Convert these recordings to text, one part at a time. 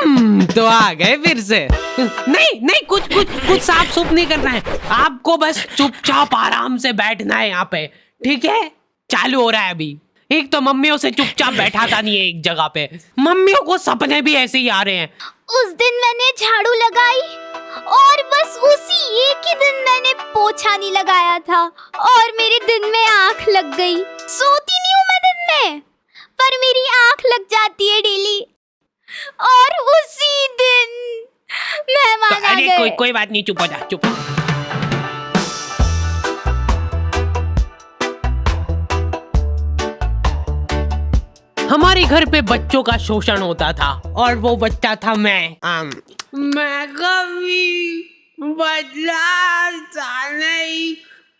तो आ गए फिर से। नहीं नहीं, कुछ कुछ कुछ साफ सुफ नहीं करना है आपको, बस चुपचाप आराम से बैठना है यहाँ पे, ठीक है? चालू हो रहा है अभी। एक तो मम्मियों से चुपचाप बैठाता नहीं है एक जगह पे, मम्मियों को सपने भी ऐसे ही आ रहे हैं। उस दिन मैंने झाड़ू लगाई और बस उसी एक ही दिन मैंने पोछा नहीं लगाया था और मेरे दिन में आंख लग गई। सोती नहीं हूँ मैं दिन में, पर मेरी आंख लग जाती है डेली और उसी दिन मेहमान आ गए। कोई बात नहीं, चुप हो जा, चुप। हमारे घर पे बच्चों का शोषण होता था और वो बच्चा था मैं कभी बदलाता नहीं,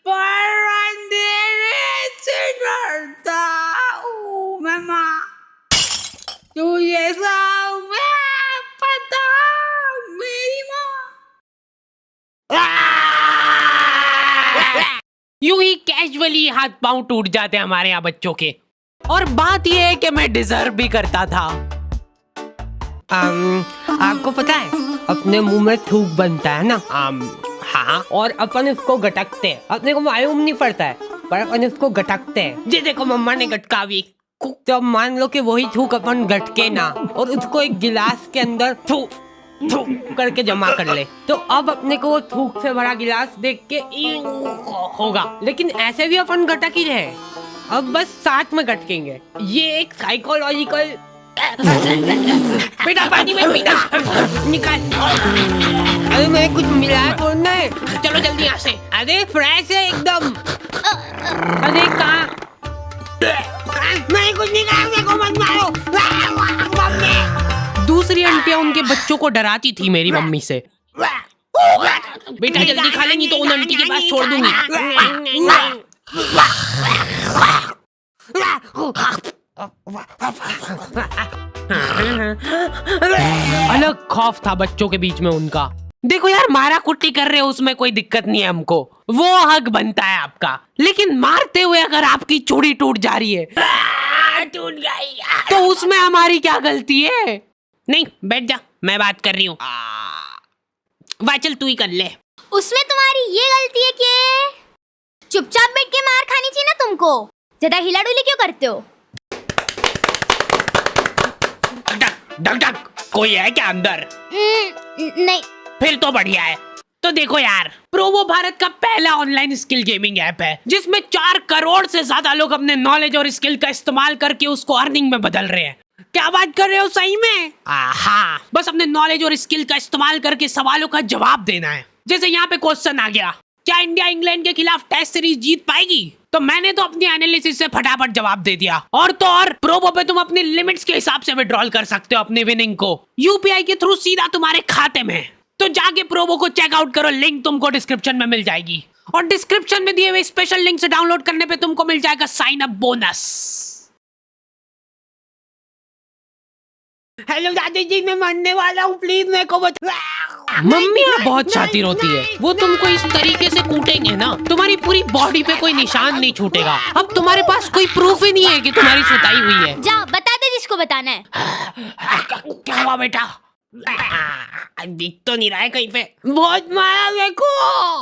पर अंधेरे से डरता हूँ मैं माँ, तुझे सब पता मेरी माँ। यूं ही कैजुअली हाथ पांव टूट जाते हमारे यहाँ बच्चों के। और बात यह है कि मैं डिजर्व भी करता था। आपको पता है अपने मुंह में थूक बनता है ना? हाँ, और अपन इसको गटकते हैं, अपने को मालूम नहीं पड़ता है पर अपन इसको गटकते हैं। जी देखो मम्मा ने गटका भी, तो मान लो कि वही थूक अपन गटके ना और उसको एक गिलास के अंदर थूक करके जमा कर ले, तो अब अपने को वो थूक से भरा गिलास देख के होगा, लेकिन ऐसे भी अपन गटक ही रहे, अब बस साथ में गटकेंगे। ये एक साइकोलॉजिकल। बेटा पानी में पीना निकाल। अरे मैं कुछ मिला तो नहीं, चलो जल्दी यहाँ से। अरे फ्रेश है एकदम। अरे कहाँ? मैं कुछ नहीं कहा, मेरे को मत मारो। दूसरी आंटियां उनके बच्चों को डराती थी मेरी मम्मी से। बेटा जल्दी खा ले, नहीं तो उन आंटी के पास छोड़ दूंगी। अलग खौफ था बच्चों के बीच में उनका। देखो यार, मारा कुट्टी कर रहे हो उसमें कोई दिक्कत नहीं है हमको, वो हक बनता है आपका, लेकिन मारते हुए अगर आपकी चूड़ी टूट जा रही है टूट गई तो उसमें हमारी क्या गलती है? नहीं बैठ जा, मैं बात कर रही हूँ। वाह चल तू ही कर ले। उसमें तुम्हारी ये गलती है कि चुपचाप बैठ के मार खानी चाहिए ना तुमको, ज्यादा हिला डुली क्यों करते हो? डक डक कोई है क्या अंदर? नहीं। फिर तो बढ़िया है। तो देखो यार, प्रोवो भारत का पहला ऑनलाइन स्किल गेमिंग ऐप है जिसमें 4 करोड़ से ज्यादा लोग अपने नॉलेज और स्किल का इस्तेमाल करके उसको अर्निंग में बदल रहे हैं। क्या बात कर रहे हो सही में? हाँ, बस अपने नॉलेज और स्किल का इस्तेमाल करके सवालों का जवाब देना है। जैसे यहाँ पे क्वेश्चन आ गया, क्या इंडिया इंग्लैंड के खिलाफ टेस्ट सीरीज जीत पाएगी? तो मैंने तो अपनी एनालिसिस से फटाफट जवाब दे दिया। और तो और प्रोबो पे तुम अपनी लिमिट्स के हिसाब से विड्रॉल कर सकते हो अपने विनिंग को यूपीआई के थ्रू सीधा तुम्हारे खाते में। तो जाके प्रोबो को चेकआउट करो, लिंक तुमको डिस्क्रिप्शन में मिल जाएगी और डिस्क्रिप्शन में दिए हुए स्पेशल लिंक से डाउनलोड करने पे तुमको मिल जाएगा साइन अप बोनस। हेलो दादी जी, मैं मरने वाला हूँ, प्लीज मेरे को बचा। मम्मी बहुत शातिर होती है, वो तुमको इस तरीके से कूटेंगे ना तुम्हारी पूरी बॉडी पे कोई निशान नहीं छूटेगा। अब तुम्हारे पास कोई प्रूफ ही नहीं है कि तुम्हारी सुताई हुई है। जा बता दे जिसको बताना है। क्या हुआ बेटा? दिख तो नहीं रहा है कहीं पे। बहुत मारा मेरे को।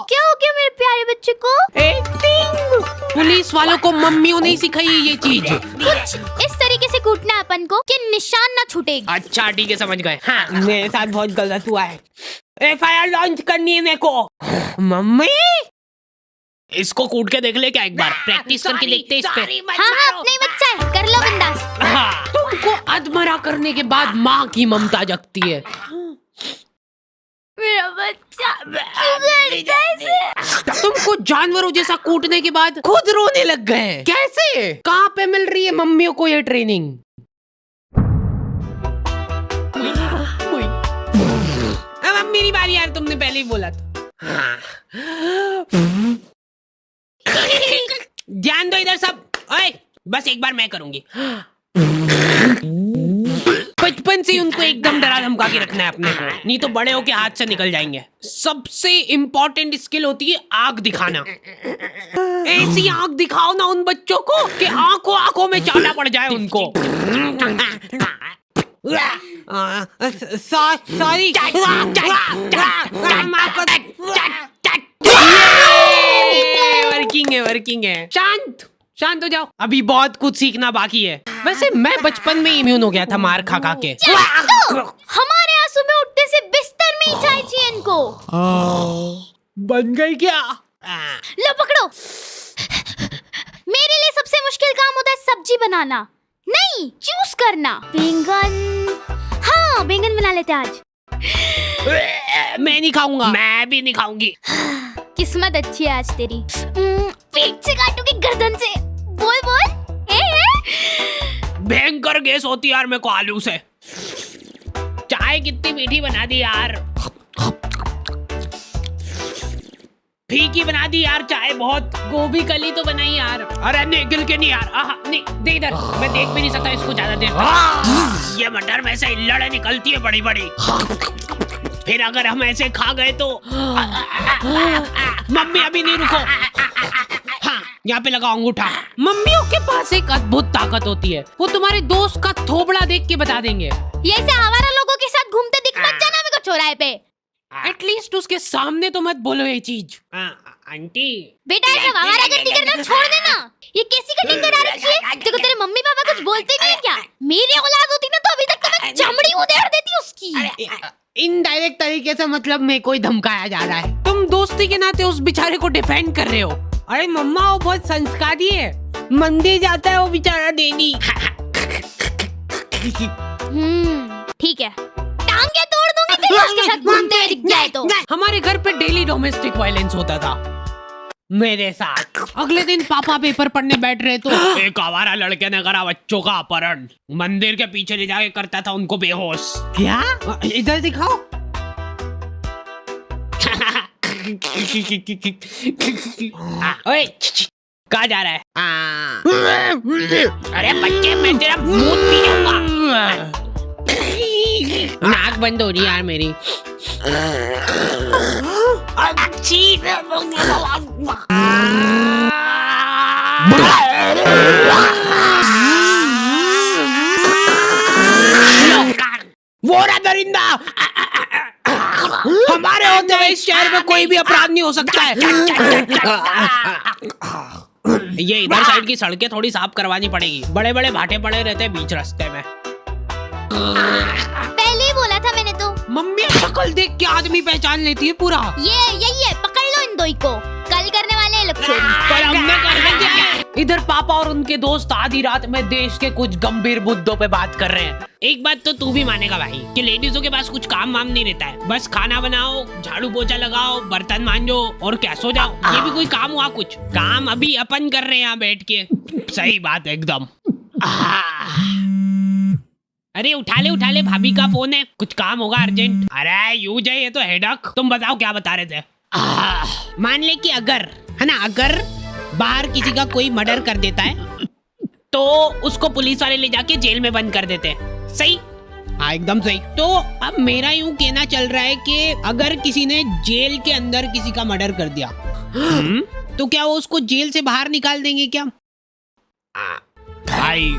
क्या हो गया मेरे प्यारे बच्चे को? एक्टिंग। पुलिस वालों को मम्मियों ने सिखाई है ये चीज। कुछ इस तरीके से कूटना है अपन को कि निशान ना छूटेगी। अच्छा ठीक है, समझ गए। हाँ, मेरे साथ बहुत गलत हुआ है, एफआईआर लॉन्च करनी है मेरे को। मम्मी इसको कूट के देख ले क्या, एक बार प्रैक्टिस करके देखते हैं इस पे। हाँ अपना ही बच्चा है, कर लो बिंदास। हाँ, तुमको अधमरा करने के बाद माँ की ममता जगती है। मेरा बच्चा तुमको जानवरों जैसा कूटने के बाद खुद रोने लग गए। कैसे? कहाँ पे मिल रही है मम्मियों को ये ट्रेनिंग? अब मेरी बारी यार, तुमने पहले ही बोला था। ध्यान दो इधर सब। ओए, बस एक बार मैं करूंगी। बचपन से उनको एकदम डरा धमका के रखना है अपने को, नहीं तो बड़े होके हाथ से निकल जाएंगे। सबसे इम्पोर्टेंट स्किल होती है आंख दिखाना। ऐसी आंख दिखाओ ना उन बच्चों को कि आंखों आंखों में चाटा पड़ जाए उनको। सॉरी। वर्किंग है। शांत शांत हो जाओ, अभी बहुत कुछ सीखना बाकी है। वैसे मैं बचपन में इम्यून हो गया था मार खा खा के। हमारे यहाँ सुबह उठते से बिस्तर में ही चाय चाहिए इनको। बन गई क्या? लो पकड़ो। मेरे लिए सबसे मुश्किल काम होता है सब्जी बनाना, नहीं चूज करना। बैंगन, हाँ बैंगन बना लेते आज। मैं नहीं खाऊंगा। मैं भी नहीं खाऊंगी। किस्मत अच्छी है आज तेरी। पेट से काटूंगी गर्दन से। बोल बोल। भयंकर गैस होती है यार मेरे को आलू से। चाय कितनी मीठी बना दी यार, फीकी बना दी यार चाय बहुत। गोभी कली तो बनाई यार। अरे नहीं गिल के नहीं यार। नहीं दे इधर, मैं देख भी नहीं सकता इसको ज्यादा देर। ये मटर में से इल्लड़े निकलती है बड़ी बड़ी, फिर अगर हम ऐसे खा गए तो। मम्मी अभी नहीं, रुको। हाँ यहाँ पे लगाओ अंगूठा। मम्मियों के पास एक अद्भुत ताकत होती है, वो तुम्हारे दोस्त का थोबड़ा देख के बता देंगे। ये ऐसे आवारा लोगों के साथ घूमते दिख मत जाना मेरे को चौराहे पे। एटलीस्ट उसके सामने तो मत बोलो ये चीज। आंटी बेटा ऐसा आवारागर्दी करना छोड़ देना। ये कैसी कटिंग करा रखी है? देखो तेरे मम्मी पापा कुछ बोलते नहीं है क्या? मेरी औलाद होती ना तो अभी तक तो मैं चमड़ी उधेड़ देती उसकी। इनडायरेक्ट तरीके से मतलब मेरे को ही धमकाया जा रहा है। तुम दोस्ती के नाते उस बेचारे को डिफेंड कर रहे हो। अरे मम्मा वो बहुत संस्कारी है, मंदिर जाता है वो बेचारा डेली। ठीक है, टांगे तोड़ दूंगी तेरी उसके साथ घूमते हुए दिख जाए तो। हमारे घर पे डेली डोमेस्टिक वायलेंस होता था मेरे साथ। अगले दिन पापा पेपर पढ़ने बैठ रहे तो एक आवारा लड़के ने करा बच्चों का अपहरण, मंदिर के पीछे ले जाके करता था उनको बेहोश। क्या? इधर दिखाओ। ओए कहाँ जा रहा है? अरे बच्चे मैं तेरा मुंह पी जाऊंगा। नाक बंद हो रही यार मेरी। वो रहा दरिंदा। हमारे होते हुए इस शहर में कोई भी अपराध नहीं हो सकता है। ये इधर साइड की सड़कें थोड़ी साफ करवानी पड़ेगी, बड़े बड़े भाटे पड़े रहते हैं बीच रास्ते में। पहले ही बोला था मैंने तो। मम्मी शक्ल देख के आदमी पहचान लेती है पूरा। ये यही है, पकड़ लो इन दोई को, कल करने वाले हैं लोग चोरी। पर हमने करने क्या है? इधर पापा और उनके दोस्त आधी रात में देश के कुछ गंभीर मुद्दों पे बात कर रहे हैं। एक बात तो तू भी मानेगा भाई कि लेडीजों के पास कुछ काम वाम नहीं रहता है, बस खाना बनाओ, झाड़ू पोछा लगाओ, बर्तन मांजो और क्या सो जाओ। ये भी कोई काम हुआ? कुछ काम अभी अपन कर रहे हैं यहाँ बैठ के। सही बात है एकदम। अरे उठा ले भाभी का फोन है, कुछ काम होगा अर्जेंट। अरे यूज है ये तो हेडक। तुम बताओ क्या बता रहे थे? मान ले कि अगर है ना, अगर बाहर किसी का कोई मर्डर कर देता है तो उसको पुलिस वाले ले जाके जेल में बंद कर देते हैं। सही? हाँ एकदम सही। तो अब मेरा यूं कहना चल रहा है कि अगर किसी ने जेल के अंदर किसी का मर्डर कर दिया तो क्या वो उसको जेल से बाहर निकाल देंगे क्या? भाई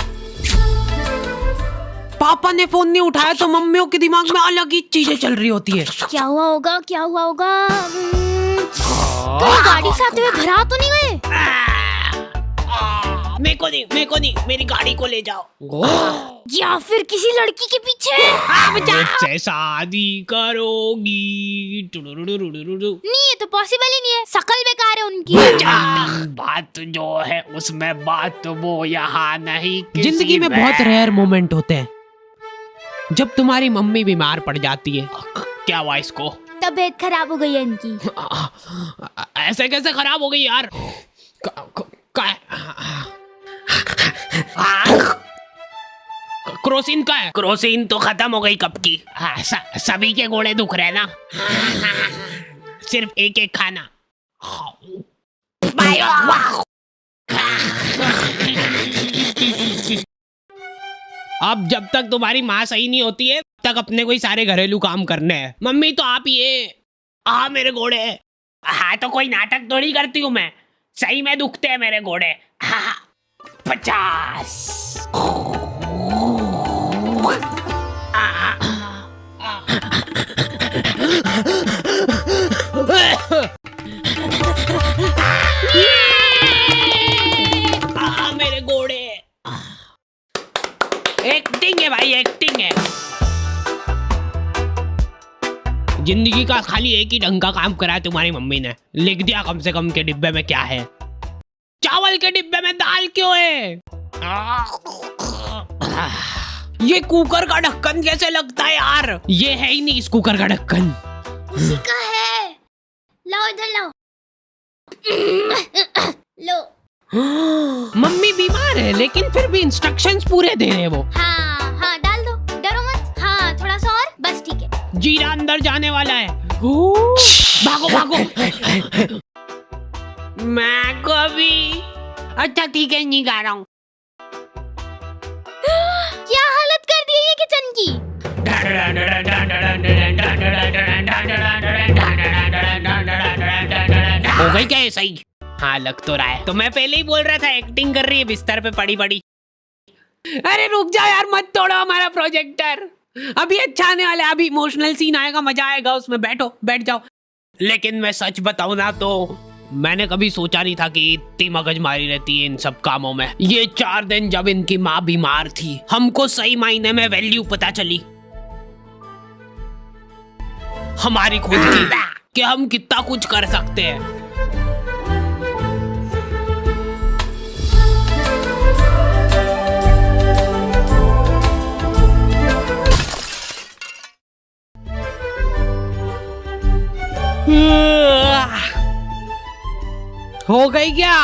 पापा ने फोन नहीं उठाया तो मम्मियों के दिमाग में अलग ही चीजें चल रही होती है। क्या हुआ होगा? कोई गाड़ी से आते हुए घर आ तो नहीं गए? मेरे को नहीं, मेरी गाड़ी को ले जाओ। या फिर किसी लड़की के पीछे? मुझसे शादी करोगी? नहीं, ये तो पॉसिबल ही नहीं है, शकल बेकार है उनकी। बात जो है उसमें बात वो यहाँ नहीं। जिंदगी में बहुत रेयर मोमेंट होते हैं जब तुम्हारी मम्मी बीमार पड़ जाती है। क्या हुआ इसको? तबीयत खराब हो गई है इनकी। ऐसे कैसे खराब हो गई यार? क्रोसिन का है? क्रोसिन तो खत्म हो गई कब की। सभी के घोड़े दुख रहे ना, सिर्फ एक एक खाना। अब जब तक तुम्हारी माँ सही नहीं होती है तक अपने को ही सारे घरेलू काम करने हैं। मम्मी तो आप ये मेरे घोड़े। हाँ तो कोई नाटक थोड़ी करती हूँ मैं, सही में दुखते हैं मेरे घोड़े। 50 जिंदगी का खाली एक ही ढंग का काम करा है तुम्हारी मम्मी ने, लिख दिया कम से कम के डिब्बे में क्या है। चावल के डिब्बे में दाल क्यों है? ये कुकर का ढक्कन कैसे लगता है यार? ये है ही नहीं इस कुकर का ढक्कन। किसी का है, लाओ इधर लाओ। लो। मम्मी बीमार है लेकिन फिर भी इंस्ट्रक्शंस पूरे दे रहे हैं वो। हाँ हाँ डाल दो, डरो मत। हाँ थोड़ा सा और, बस ठीक है। जीरा अंदर जाने वाला है। भागो भागो। मैं कभी, अच्छा ठीक है नहीं गा रहा हूँ। क्या हालत कर दी है ये किचन की। हो गई क्या ये सही? हाँ लग तो रहा है। तो मैं पहले ही बोल रहा था एक्टिंग कर रही है बिस्तर पे पड़ी पड़ी। अरे रुक जाओ यार, मत तोड़ो हमारा प्रोजेक्टर। अभी अच्छा आने वाला है, अभी इमोशनल सीन आएगा, मजा आएगा उसमें। बैठो, बैठ जाओ। लेकिन मैं सच बताऊं ना तो मैंने कभी सोचा नहीं था कि इतनी मगजमारी रहती है इन सब कामों में। ये 4 दिन जब इनकी माँ बीमार थी, हमको सही मायने में वैल्यू पता चली हमारी खुद की, कि हम कितना कुछ कर सकते हैं। हो गई क्या?